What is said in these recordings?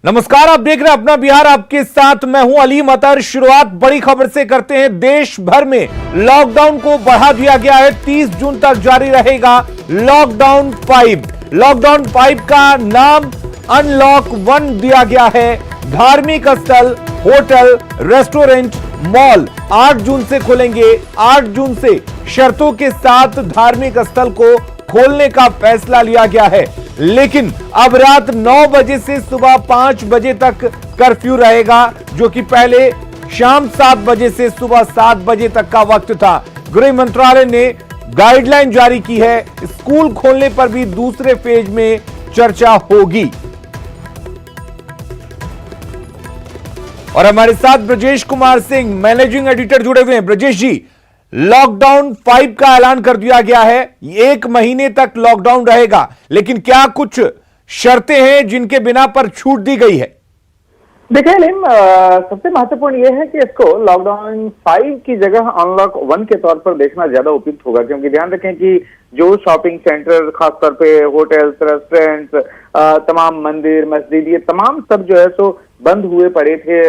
नमस्कार, आप देख रहे हैं अपना बिहार, आपके साथ मैं हूं अली मतर। शुरुआत बड़ी खबर से करते हैं। देश भर में लॉकडाउन को बढ़ा दिया गया है। 30 जून तक जारी रहेगा लॉकडाउन 5। लॉकडाउन 5 का नाम अनलॉक 1 दिया गया है। धार्मिक स्थल, होटल, रेस्टोरेंट, मॉल 8 जून से खुलेंगे। 8 जून से शर्तों के साथ धार्मिक स्थल को खोलने का फैसला लिया गया है, लेकिन अब रात 9 बजे से सुबह 5 बजे तक कर्फ्यू रहेगा, जो कि पहले शाम 7 बजे से सुबह 7 बजे तक का वक्त था। गृह मंत्रालय ने गाइडलाइन जारी की है। स्कूल खोलने पर भी दूसरे फेज में चर्चा होगी। और हमारे साथ ब्रजेश कुमार सिंह, मैनेजिंग एडिटर, जुड़े हुए हैं। ब्रजेश जी, लॉकडाउन 5 का ऐलान कर दिया गया है। 1 महीने तक लॉकडाउन रहेगा, लेकिन क्या कुछ शर्तें हैं जिनके बिना पर छूट दी गई है? देखिए लिम, सबसे महत्वपूर्ण यह है कि इसको लॉकडाउन 5 की जगह अनलॉक 1 के तौर पर देखना ज्यादा उपयुक्त होगा, क्योंकि ध्यान रखें कि जो शॉपिंग सेंटर, खासतौर पे होटल्स, रेस्टोरेंट्स, तमाम मंदिर, मस्जिद, ये तमाम सब जो है सो बंद हुए पड़े थे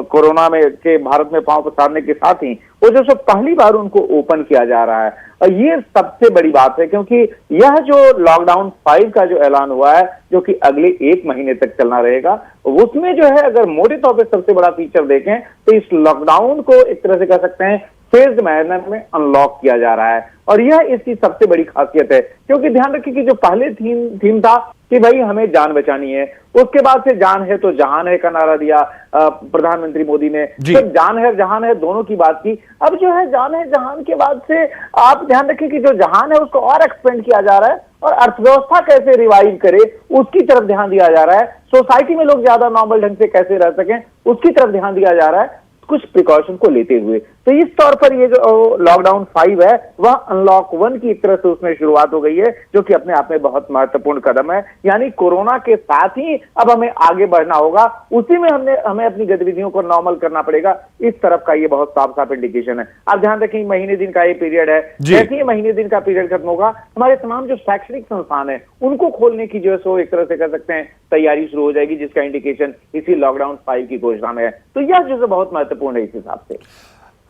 कोरोना में के भारत में पांव पसारने के साथ ही वो जो सब पहली बार उनको ओपन किया जा रहा है। और ये सबसे बड़ी बात है, क्योंकि यह जो लॉकडाउन 5 का जो ऐलान हुआ है, जो कि अगले 1 महीने तक चलना रहेगा, उसमें जो है अगर मोटे तौर पर सबसे बड़ा फीचर देखें तो इस लॉकडाउन को एक तरह से कह सकते हैं फेज्ड मैनर में अनलॉक किया जा रहा है। और यह इसकी सबसे बड़ी खासियत है, क्योंकि ध्यान रखिए कि जो पहले थीम था कि भाई हमें जान बचानी है, उसके बाद से जान है तो जहान है का नारा दिया प्रधानमंत्री मोदी ने। तो जान है जहान है दोनों की बात की। अब जो है जान है जहान के बाद से आप ध्यान रखिए कि जो जहान है उसको और एक्सपेंड किया जा रहा है, और अर्थव्यवस्था कैसे रिवाइव करे उसकी तरफ ध्यान दिया जा रहा है। सोसाइटी में लोग ज्यादा नॉर्मल ढंग से कैसे रह सकें उसकी तरफ ध्यान दिया जा रहा है, कुछ प्रिकॉशन को लेते हुए। तो इस तौर पर ये जो लॉकडाउन 5 है वह अनलॉक 1 की एक तरह से उसमें शुरुआत हो गई है, जो कि अपने आप में बहुत महत्वपूर्ण कदम है। यानी कोरोना के साथ ही अब हमें आगे बढ़ना होगा, उसी में हमें अपनी गतिविधियों को नॉर्मल करना पड़ेगा। इस तरफ का ये बहुत साफ साफ इंडिकेशन है। आप ध्यान रखें, महीने दिन का ये पीरियड है। जैसे ही महीने दिन का पीरियड खत्म होगा, हमारे तमाम जो शैक्षणिक संस्थान है उनको खोलने की जो है सो एक तरह से कह सकते हैं तैयारी शुरू हो जाएगी, जिसका इंडिकेशन इसी लॉकडाउन 5 की घोषणा में है। तो यह जो बहुत महत्वपूर्ण है इस हिसाब से।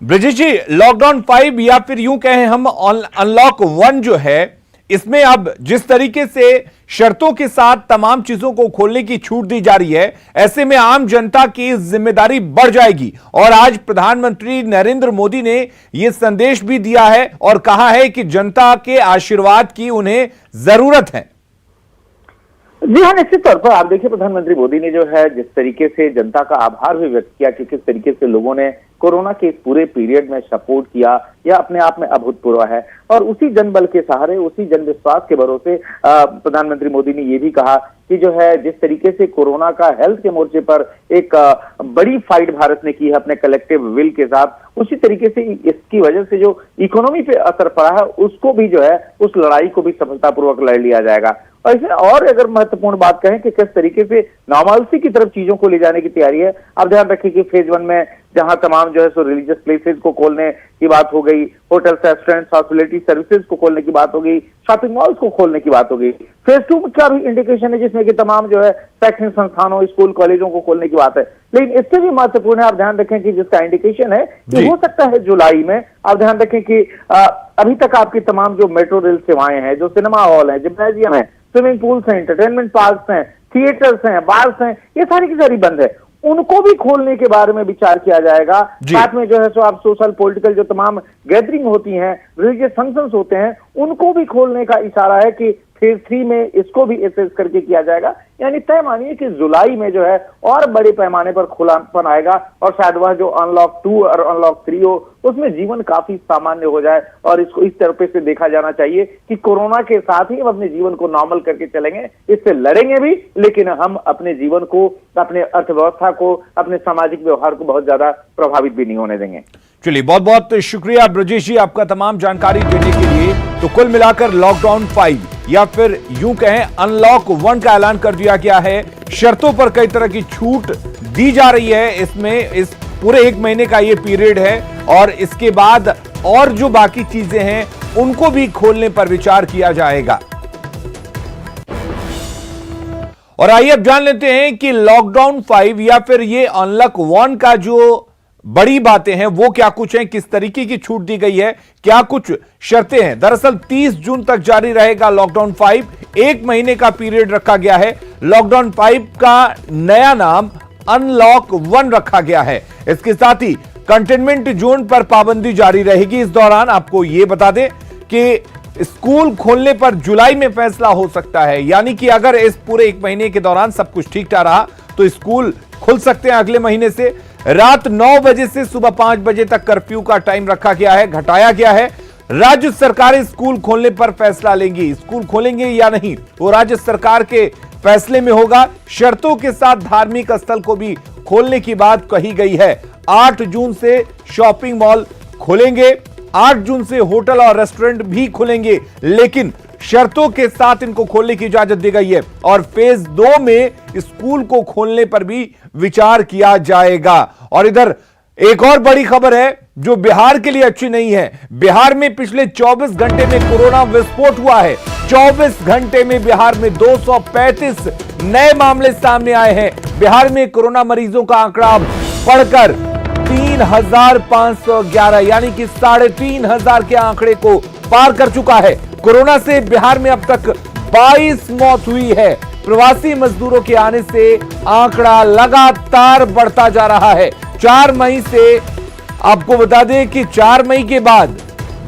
ब्रजेश जी, लॉकडाउन 5 या फिर यूं कहें हम अनलॉक 1 जो है, इसमें अब जिस तरीके से शर्तों के साथ तमाम चीजों को खोलने की छूट दी जा रही है, ऐसे में आम जनता की जिम्मेदारी बढ़ जाएगी। और आज प्रधानमंत्री नरेंद्र मोदी ने यह संदेश भी दिया है और कहा है कि जनता के आशीर्वाद की उन्हें जरूरत है। जी हाँ, निश्चित तौर पर आप देखिए, प्रधानमंत्री मोदी ने जो है जिस तरीके से जनता का आभार भी व्यक्त किया कि किस तरीके से लोगों ने कोरोना के इस पूरे पीरियड में सपोर्ट किया, यह अपने आप में अभूतपूर्व है। और उसी जनबल के सहारे, उसी जन विश्वास के भरोसे प्रधानमंत्री मोदी ने यह भी कहा कि जो है जिस तरीके से कोरोना का हेल्थ के मोर्चे पर एक बड़ी फाइट भारत ने की है अपने कलेक्टिव विल के साथ, उसी तरीके से इसकी वजह से जो इकोनॉमी पे असर पड़ा है उसको भी जो है उस लड़ाई को भी सफलतापूर्वक लड़ लिया जाएगा। और इसमें और अगर महत्वपूर्ण बात कहें कि किस तरीके से नॉर्मलसी की तरफ चीजों को ले जाने की तैयारी है। आप ध्यान रखिए कि फेज 1 में जहां तमाम जो है सो रिलीजियस प्लेसेस को खोलने की बात हो गई, होटल, रेस्टोरेंट, हॉस्पिटैलिटी सर्विसेज को खोलने की बात हो गई, शॉपिंग मॉल्स को खोलने की बात हो गई। फेज 2 का भी इंडिकेशन है, जिसमें कि तमाम जो है शैक्षणिक संस्थानों, स्कूल, कॉलेजों को खोलने की बात है। लेकिन इससे भी महत्वपूर्ण है, आप ध्यान रखें कि जिसका इंडिकेशन है कि हो सकता है जुलाई में, आप ध्यान रखें कि अभी तक आपकी तमाम जो मेट्रो रेल सेवाएं हैं, जो सिनेमा हॉल है, जिम्नाजियम है, स्विमिंग पूल्स हैं, एंटरटेनमेंट पार्क्स हैं, थिएटर्स हैं, बार्स हैं, ये सारी की सारी बंद है, उनको भी खोलने के बारे में विचार किया जाएगा। साथ में जो है सो आप सोशल पॉलिटिकल जो तमाम गैदरिंग होती हैं, रिलीजियस फंक्शंस होते हैं, उनको भी खोलने का इशारा है कि फेज 3 में इसको भी एसेस करके किया जाएगा। यानी तय मानिए कि जुलाई में जो है और बड़े पैमाने पर खुलापन आएगा, और शायद वह जो अनलॉक 2 और अनलॉक 3 हो उसमें जीवन काफी सामान्य हो जाए। और इसको इस तरह से देखा जाना चाहिए कि कोरोना के साथ ही हम अपने जीवन को नॉर्मल करके चलेंगे, इससे लड़ेंगे भी, लेकिन हम अपने जीवन को, अपने अर्थव्यवस्था को, अपने सामाजिक व्यवहार को बहुत ज्यादा प्रभावित भी नहीं होने देंगे। चलिए, बहुत बहुत शुक्रिया ब्रजेश जी आपका तमाम जानकारी देने के लिए। तो कुल मिलाकर लॉकडाउन 5 या फिर यूं कहें अनलॉक 1 का ऐलान कर दिया गया है। शर्तों पर कई तरह की छूट दी जा रही है। इसमें इस पूरे 1 महीने का ये पीरियड है, और इसके बाद और जो बाकी चीजें हैं उनको भी खोलने पर विचार किया जाएगा। और आइए अब जान लेते हैं कि लॉकडाउन 5 या फिर ये अनलॉक 1 का जो बड़ी बातें हैं वो क्या कुछ हैं, किस तरीके की छूट दी गई है, क्या कुछ शर्तें हैं। दरअसल 30 जून तक जारी रहेगा लॉकडाउन 5, एक महीने का पीरियड रखा गया है। लॉकडाउन 5 का नया नाम अनलॉक 1 रखा गया है। इसके साथ ही कंटेनमेंट जोन पर पाबंदी जारी रहेगी। इस दौरान आपको यह बता दें कि स्कूल खोलने पर जुलाई में फैसला हो सकता है, यानी कि अगर इस पूरे एक महीने के दौरान सब कुछ ठीक ठाक रहा तो स्कूल खुल सकते हैं अगले महीने से। रात 9 बजे से सुबह 5 बजे तक कर्फ्यू का टाइम रखा गया है, घटाया गया है। राज्य सरकारें स्कूल खोलने पर फैसला लेंगी, स्कूल खोलेंगे या नहीं वो राज्य सरकार के फैसले में होगा। शर्तों के साथ धार्मिक स्थल को भी खोलने की बात कही गई है। 8 जून से शॉपिंग मॉल खुलेंगे, 8 जून से होटल और रेस्टोरेंट भी खुलेंगे, लेकिन शर्तों के साथ इनको खोलने की इजाजत दी गई है। और फेज 2 में स्कूल को खोलने पर भी विचार किया जाएगा। और इधर एक और बड़ी खबर है जो बिहार के लिए अच्छी नहीं है। बिहार में पिछले 24 घंटे में कोरोना विस्फोट हुआ है। 24 घंटे में बिहार में 235 नए मामले सामने आए हैं। बिहार में कोरोना मरीजों का आंकड़ा बढ़कर 3,511 यानी कि 3,500 के आंकड़े को पार कर चुका है। कोरोना से बिहार में अब तक 22 मौत हुई है। प्रवासी मजदूरों के आने से आंकड़ा लगातार बढ़ता जा रहा है। 4 मई से आपको बता दें कि 4 मई के बाद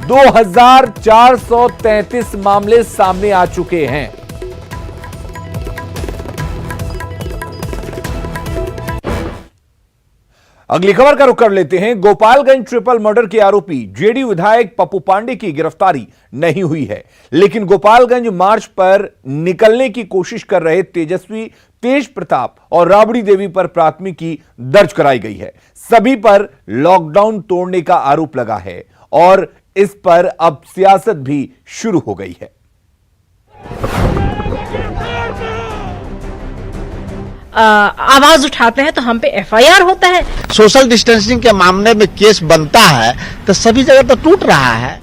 2,433 मामले सामने आ चुके हैं। अगली खबर का रुख कर लेते हैं। गोपालगंज ट्रिपल मर्डर के आरोपी जेडीयू विधायक पप्पू पांडे की गिरफ्तारी नहीं हुई है, लेकिन गोपालगंज मार्च पर निकलने की कोशिश कर रहे तेजस्वी, तेज प्रताप और राबड़ी देवी पर प्राथमिकी दर्ज कराई गई है। सभी पर लॉकडाउन तोड़ने का आरोप लगा है और इस पर अब सियासत भी शुरू हो गई है। आवाज उठाते हैं तो हम पे एफआईआर होता है। सोशल डिस्टेंसिंग के मामले में केस बनता है तो सभी जगह तो टूट रहा है।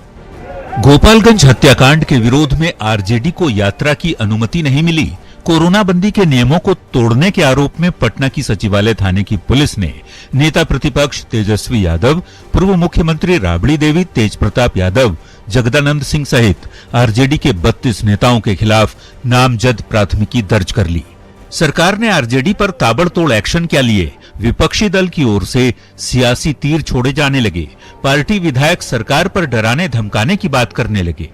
गोपालगंज हत्याकांड के विरोध में आरजेडी को यात्रा की अनुमति नहीं मिली। कोरोना बंदी के नियमों को तोड़ने के आरोप में पटना की सचिवालय थाने की पुलिस ने नेता प्रतिपक्ष तेजस्वी यादव, पूर्व मुख्यमंत्री राबड़ी देवी, तेज प्रताप यादव, जगदानंद सिंह सहित आरजेडी के 32 नेताओं के खिलाफ नामजद प्राथमिकी दर्ज कर ली। सरकार ने आरजेडी पर ताबड़तोड़ एक्शन क्या लिए? विपक्षी दल की ओर से सियासी तीर छोड़े जाने लगे। पार्टी विधायक सरकार पर डराने धमकाने की बात करने लगे।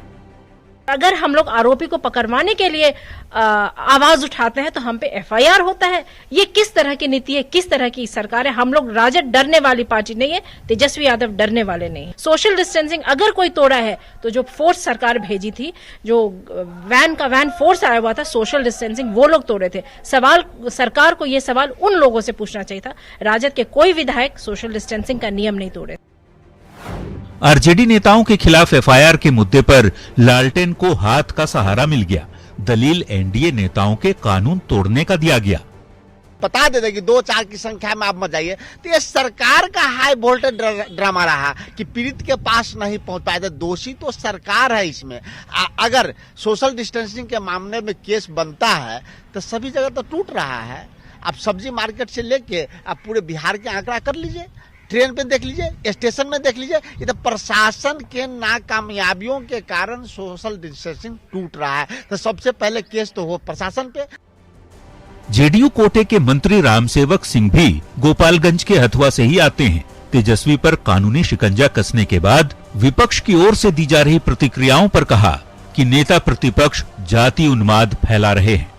अगर हम लोग आरोपी को पकड़वाने के लिए आवाज उठाते हैं तो हम पे एफआईआर होता है। ये किस तरह की नीति है, किस तरह की सरकार है? हम लोग राजद डरने वाली पार्टी नहीं है, तेजस्वी यादव डरने वाले नहीं है। सोशल डिस्टेंसिंग अगर कोई तोड़ा है तो जो फोर्स सरकार भेजी थी, जो वैन फोर्स आया हुआ था, सोशल डिस्टेंसिंग वो लोग तोड़े थे। सवाल सरकार को ये सवाल उन लोगों से पूछना चाहिए था। राजद के कोई विधायक सोशल डिस्टेंसिंग का नियम नहीं तोड़े। आरजेडी नेताओं के खिलाफ एफआईआर के मुद्दे पर लालटेन को हाथ का सहारा मिल गया। दलील एनडीए नेताओं के कानून तोड़ने का दिया गया। बता देते कि 2-4 की संख्या में आप मत जाइए। तो ये सरकार का हाई वोल्टेज ड्रामा रहा कि पीड़ित के पास नहीं पहुंच पाए थे। दोषी तो सरकार है इसमें। अगर सोशल डिस्टेंसिंग के मामले में केस बनता है तो सभी जगह तो टूट रहा है। आप सब्जी मार्केट से लेके आप पूरे बिहार के आंकड़ा कर लीजिए, ट्रेन पे देख लीजिए, स्टेशन में देख लीजिए। ये तो प्रशासन के नाकामयाबियों के कारण सोशल डिस्टेंसिंग टूट रहा है। तो सबसे पहले केस तो हो प्रशासन पे। जेडीयू कोटे के मंत्री रामसेवक सिंह भी गोपालगंज के हथुआ से ही आते हैं। तेजस्वी पर कानूनी शिकंजा कसने के बाद विपक्ष की ओर से दी जा रही प्रतिक्रियाओं पर कहा कि नेता प्रतिपक्ष जाति उन्माद फैला रहे हैं।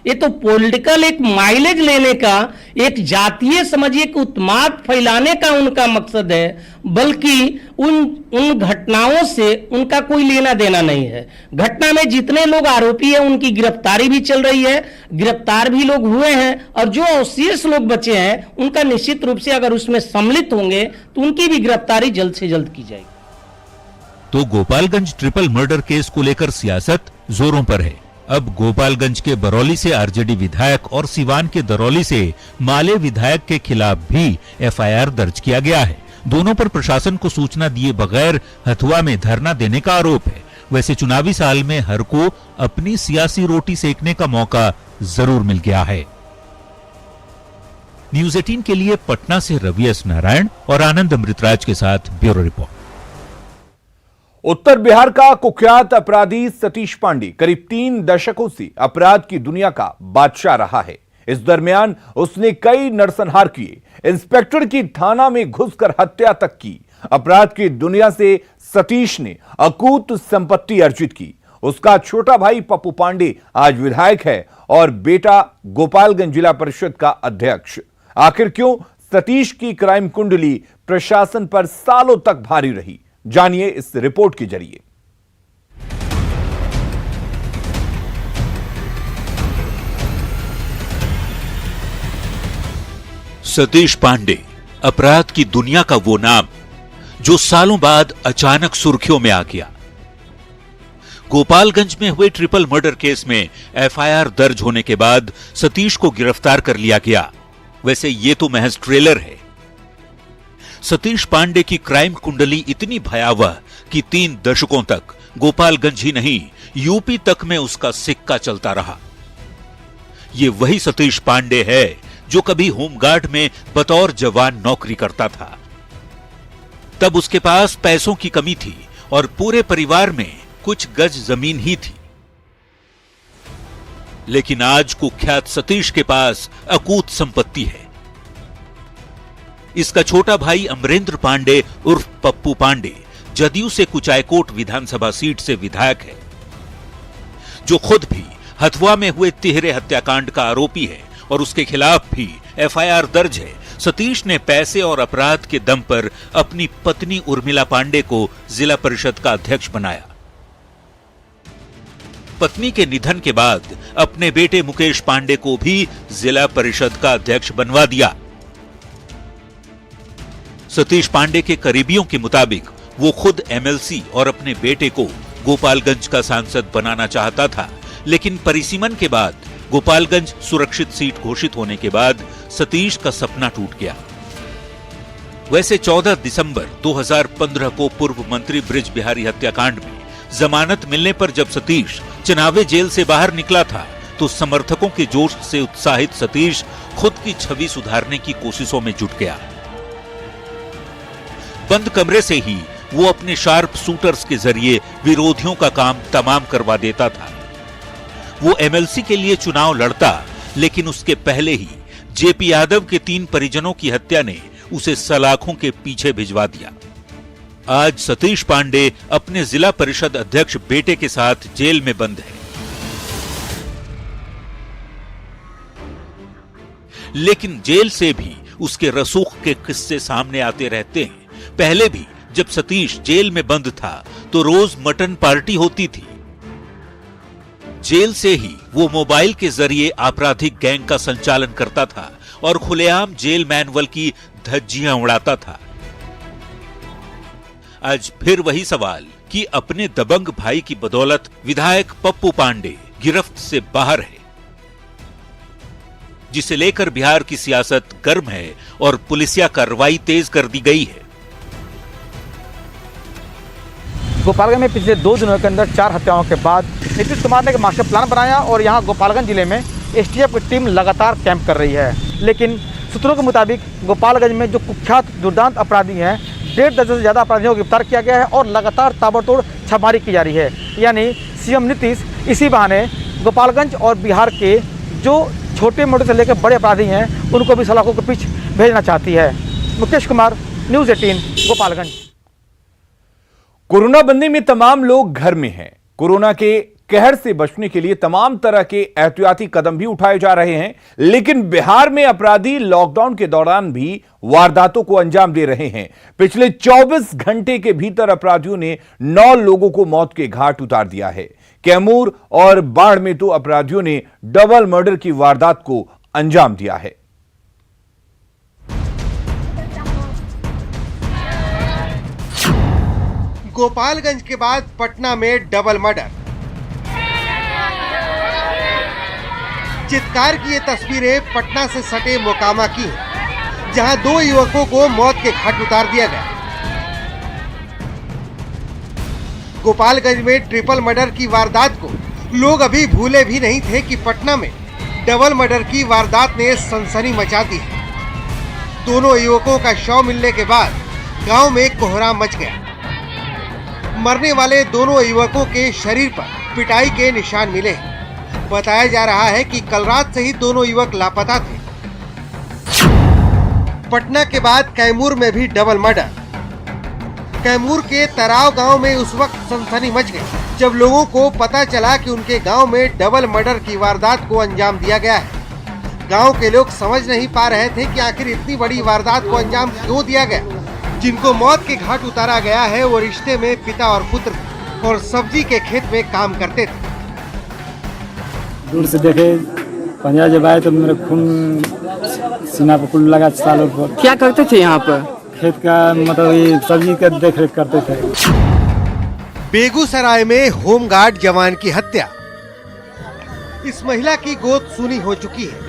ये तो पॉलिटिकल एक माइलेज लेने का, एक जातीय समझिए कि उत्माद फैलाने का उनका मकसद है, बल्कि उन घटनाओं से उनका कोई लेना देना नहीं है। घटना में जितने लोग आरोपी हैं उनकी गिरफ्तारी भी चल रही है, गिरफ्तार भी लोग हुए हैं, और जो अवशेष लोग बचे हैं उनका निश्चित रूप से अगर उसमें सम्मिलित होंगे तो उनकी भी गिरफ्तारी जल्द से जल्द की जाएगी। तो गोपालगंज ट्रिपल मर्डर केस को लेकर सियासत जोरों पर है। अब गोपालगंज के बरौली से आरजेडी विधायक और सिवान के दरौली से माले विधायक के खिलाफ भी एफआईआर दर्ज किया गया है। दोनों पर प्रशासन को सूचना दिए बगैर हथुआ में धरना देने का आरोप है। वैसे चुनावी साल में हर को अपनी सियासी रोटी सेकने का मौका जरूर मिल गया है। न्यूज 18 के लिए पटना से रवि एस नारायण और आनंद अमृतराज के साथ ब्यूरो रिपोर्ट। उत्तर बिहार का कुख्यात अपराधी सतीश पांडे करीब 3 दशकों से अपराध की दुनिया का बादशाह रहा है। इस दरमियान उसने कई नरसंहार किए, इंस्पेक्टर की थाना में घुसकर हत्या तक की। अपराध की दुनिया से सतीश ने अकूत संपत्ति अर्जित की। उसका छोटा भाई पप्पू पांडे आज विधायक है और बेटा गोपालगंज जिला परिषद का अध्यक्ष। आखिर क्यों सतीश की क्राइम कुंडली प्रशासन पर सालों तक भारी रही, जानिए इस रिपोर्ट के जरिए। सतीश पांडे अपराध की दुनिया का वो नाम जो सालों बाद अचानक सुर्खियों में आ गया। गोपालगंज में हुए ट्रिपल मर्डर केस में एफआईआर दर्ज होने के बाद सतीश को गिरफ्तार कर लिया गया। वैसे ये तो महज ट्रेलर है। सतीश पांडे की क्राइम कुंडली इतनी भयावह कि 3 दशकों तक गोपालगंज ही नहीं यूपी तक में उसका सिक्का चलता रहा। ये वही सतीश पांडे है जो कभी होमगार्ड में बतौर जवान नौकरी करता था। तब उसके पास पैसों की कमी थी और पूरे परिवार में कुछ गज जमीन ही थी। लेकिन आज कुख्यात सतीश के पास अकूत संपत्ति है। इसका छोटा भाई अमरेंद्र पांडे उर्फ पप्पू पांडे जदयू से कुचायकोट विधानसभा सीट से विधायक है, जो खुद भी हथुआ में हुए तिहरे हत्याकांड का आरोपी है और उसके खिलाफ भी एफआईआर दर्ज है। सतीश ने पैसे और अपराध के दम पर अपनी पत्नी उर्मिला पांडे को जिला परिषद का अध्यक्ष बनाया। पत्नी के निधन के बाद अपने बेटे मुकेश पांडे को भी जिला परिषद का अध्यक्ष बनवा दिया। सतीश पांडे के करीबियों के मुताबिक वो खुद एमएलसी और अपने बेटे को गोपालगंज का सांसद बनाना चाहता था, लेकिन परिसीमन के बाद गोपालगंज सुरक्षित सीट घोषित होने के बाद सतीश का सपना टूट गया। वैसे 14 दिसंबर 2015 को पूर्व मंत्री ब्रिज बिहारी हत्याकांड में जमानत मिलने पर जब सतीश चनावे जेल से बाहर निकला था, तो समर्थकों के जोश से उत्साहित सतीश खुद की छवि सुधारने की कोशिशों में जुट गया। बंद कमरे से ही वो अपने शार्प शूटर्स के जरिए विरोधियों का काम तमाम करवा देता था। वो एमएलसी के लिए चुनाव लड़ता, लेकिन उसके पहले ही जेपी यादव के 3 परिजनों की हत्या ने उसे सलाखों के पीछे भिजवा दिया। आज सतीश पांडे अपने जिला परिषद अध्यक्ष बेटे के साथ जेल में बंद है। लेकिन जेल से भी उसके रसूख के किस्से सामने आते रहते हैं। पहले भी जब सतीश जेल में बंद था तो रोज मटन पार्टी होती थी। जेल से ही वो मोबाइल के जरिए आपराधिक गैंग का संचालन करता था और खुलेआम जेल मैनुअल की धज्जियां उड़ाता था। आज फिर वही सवाल कि अपने दबंग भाई की बदौलत विधायक पप्पू पांडे गिरफ्त से बाहर है, जिसे लेकर बिहार की सियासत गर्म है और पुलिसिया कार्रवाई तेज कर दी गई है। गोपालगंज में पिछले 2 दिनों के अंदर 4 हत्याओं के बाद नीतीश कुमार ने एक मास्टर प्लान बनाया और यहां गोपालगंज जिले में एसटीएफ की टीम लगातार कैंप कर रही है। लेकिन सूत्रों के मुताबिक गोपालगंज में जो कुख्यात दुर्दांत अपराधी हैं, 1.5 दर्जन से ज़्यादा अपराधियों को गिरफ्तार किया गया है और लगातार ताबड़तोड़ छापेमारी की जा रही है। यानी सीएम नीतीश इसी बहाने गोपालगंज और बिहार के जो छोटे मोटे से लेकर बड़े अपराधी हैं, उनको भी सलाखों के पीछे भेजना चाहती है। मुकेश कुमार, न्यूज़ 18, गोपालगंज। कोरोना बंदी में तमाम लोग घर में हैं। कोरोना के कहर से बचने के लिए तमाम तरह के एहतियाती कदम भी उठाए जा रहे हैं, लेकिन बिहार में अपराधी लॉकडाउन के दौरान भी वारदातों को अंजाम दे रहे हैं। पिछले 24 घंटे के भीतर अपराधियों ने 9 लोगों को मौत के घाट उतार दिया है। कैमूर और बाढ़ में तो अपराधियों ने डबल मर्डर की वारदात को अंजाम दिया है। गोपालगंज के बाद पटना में डबल मर्डर। चित्कार की ये तस्वीरें पटना से सटे मोकामा की हैं, जहां 2 युवकों को मौत के घाट उतार दिया गया। गोपालगंज में ट्रिपल मर्डर की वारदात को लोग अभी भूले भी नहीं थे कि पटना में डबल मर्डर की वारदात ने सनसनी मचा दी है। दोनों युवकों का शव मिलने के बाद गांव में कोहराम मच गया। मरने वाले दोनों युवकों के शरीर पर पिटाई के निशान मिले हैं। बताया जा रहा है कि कल रात से ही दोनों युवक लापता थे। पटना के बाद कैमूर में भी डबल मर्डर। कैमूर के तराव गांव में उस वक्त सनसनी मच गई जब लोगों को पता चला कि उनके गांव में डबल मर्डर की वारदात को अंजाम दिया गया है। गांव के लोग समझ नहीं पा रहे थे कि आखिर इतनी बड़ी वारदात को अंजाम क्यों दिया गया। जिनको मौत के घाट उतारा गया है वो रिश्ते में पिता और पुत्र थे और सब्जी के खेत में काम करते थे। दूर से देखे पंजा जब आए तो मेरे खून सीना पर कुल लगा सालों पर। क्या करते थे यहाँ पर? खेत का मतलब ये सब्जी का देख रेख करते थे। बेगूसराय में होमगार्ड जवान की हत्या। इस महिला की गोद सूनी हो चुकी है।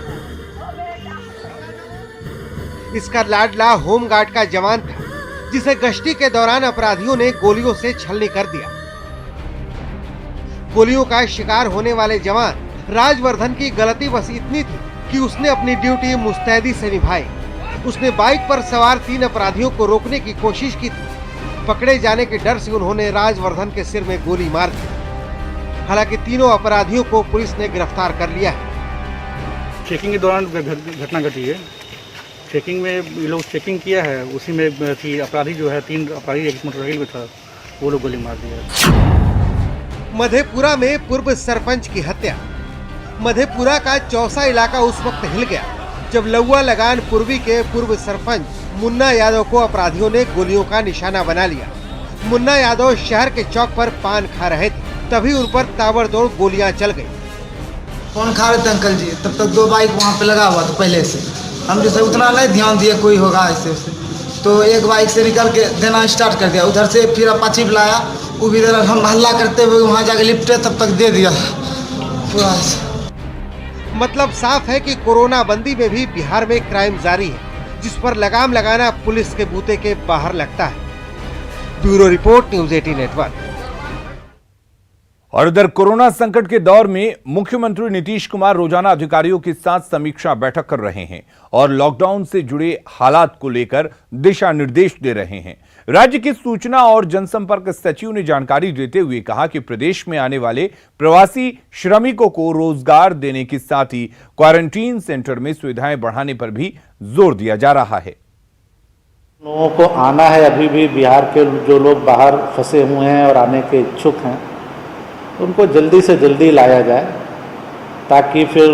इसका लाडला होमगार्ड का जवान था जिसे गश्ती के दौरान अपराधियों ने गोलियों से छलनी कर दिया। गोलियों का शिकार होने वाले जवान राजवर्धन की गलती बस इतनी थी कि उसने अपनी ड्यूटी मुस्तैदी से निभाई। उसने बाइक पर सवार 3 अपराधियों को रोकने की कोशिश की थी। पकड़े जाने के डर से उन्होंने राजवर्धन के सिर में गोली मार दी। हालांकि तीनों अपराधियों को पुलिस ने गिरफ्तार कर लिया है। चेकिंग के दौरान घटना घटी है। चेकिंग में ये लोग चेकिंग किया है, उसी में थी अपराधी जो है 3 अपराधी एक मोटरसाइकिल में था, वो लोग गोली मार दिया। मधेपुरा में पूर्व सरपंच की हत्या। मधेपुरा का चौसा इलाका उस वक्त हिल गया जब लौआ लगान पूर्वी के पूर्व सरपंच मुन्ना यादव को अपराधियों ने गोलियों का निशाना बना लिया। मुन्ना यादव शहर के चौक पर पान खा रहे थे, तभी उन पर ताबड़तोड़ गोलियां चल गई। कौन खा रहे थे अंकल जी? तब तक 2 बाइक वहाँ पे लगा हुआ था पहले से। हम जैसे उतना नहीं ध्यान दिए कोई होगा ऐसे उसे, तो एक बाइक से निकल के देना स्टार्ट कर दिया। उधर से फिर अपाची बुलाया, वो भी इधर हम हल्ला करते हुए वहाँ जाके लिपटे, तब तक दे दिया पूरा। मतलब साफ है कि कोरोना बंदी में भी बिहार में क्राइम जारी है, जिस पर लगाम लगाना पुलिस के बूते के बाहर लगता है। Bureau report, news 18 network. और इधर कोरोना संकट के दौर में मुख्यमंत्री नीतीश कुमार रोजाना अधिकारियों के साथ समीक्षा बैठक कर रहे हैं और लॉकडाउन से जुड़े हालात को लेकर दिशा निर्देश दे रहे हैं। राज्य के सूचना और जनसंपर्क सचिव ने जानकारी देते हुए कहा कि प्रदेश में आने वाले प्रवासी श्रमिकों को रोजगार देने के साथ ही क्वारंटीन सेंटर में सुविधाएं बढ़ाने पर भी जोर दिया जा रहा है। लोगों को आना है, अभी भी बिहार के जो लोग बाहर फंसे हुए हैं और आने के इच्छुक हैं, उनको जल्दी से जल्दी लाया जाए, ताकि फिर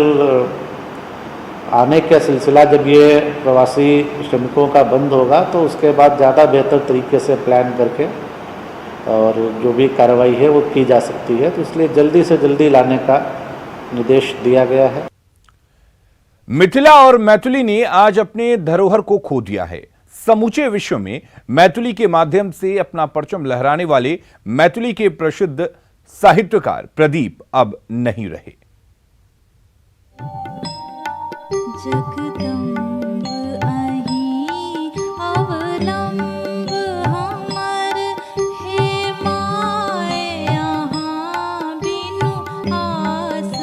आने का सिलसिला जब ये प्रवासी श्रमिकों का बंद होगा तो उसके बाद ज़्यादा बेहतर तरीके से प्लान करके और जो भी कार्रवाई है वो की जा सकती है। तो इसलिए जल्दी से जल्दी लाने का निर्देश दिया गया है। मिथिला और मैथिली ने आज अपने धरोहर को खो दिया है। समूचे विश्व में मैथिली के माध्यम से अपना परचम लहराने वाले मैथिली के प्रसिद्ध साहित्यकार प्रदीप अब नहीं रहे। जगदम्ब अहीं अवलंब हमर, हे माय यहाँ बिनु आस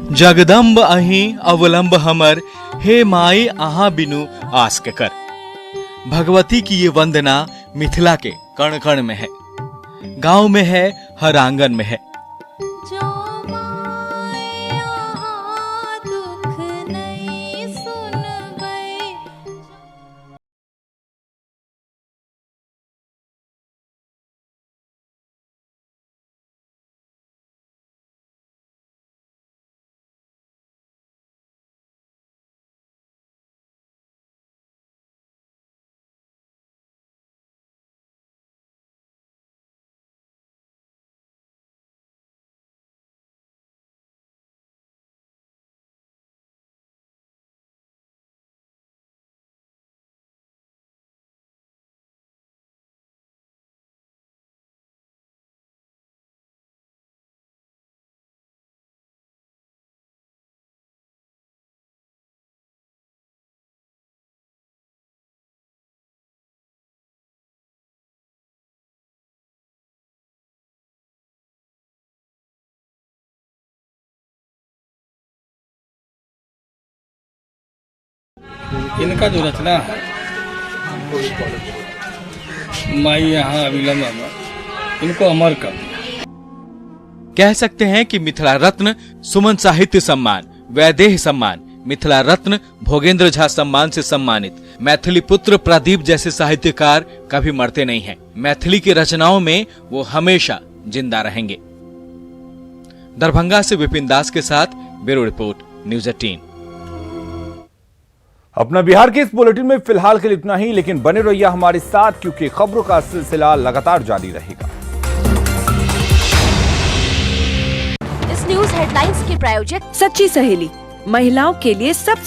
ककर। जगदम्ब अहीं अवलंब हमर, हे माई अहाँ बिनु आस कर। भगवती की ये वंदना मिथिला के कण कण में है, गांव में है, हर आंगन में है। इनका जो रचना है माई यहाँ अविलंब इनको अमर कर दिया। कह सकते हैं कि मिथिला रत्न सुमन साहित्य सम्मान, वैदेह सम्मान, मिथिला रत्न भोगेंद्र झा सम्मान से सम्मानित मैथिली पुत्र प्रदीप जैसे साहित्यकार कभी मरते नहीं हैं। मैथिली की रचनाओं में वो हमेशा जिंदा रहेंगे। दरभंगा से विपिन दास के साथ ब्यूरो रिपोर्ट, न्यूज़ 18। अपना बिहार के इस बुलेटिन में फिलहाल के लिए इतना ही, लेकिन बने रहिए हमारे साथ क्योंकि खबरों का सिलसिला लगातार जारी रहेगा। इस न्यूज हेडलाइंस के प्रायोजक सच्ची सहेली, महिलाओं के लिए सबसे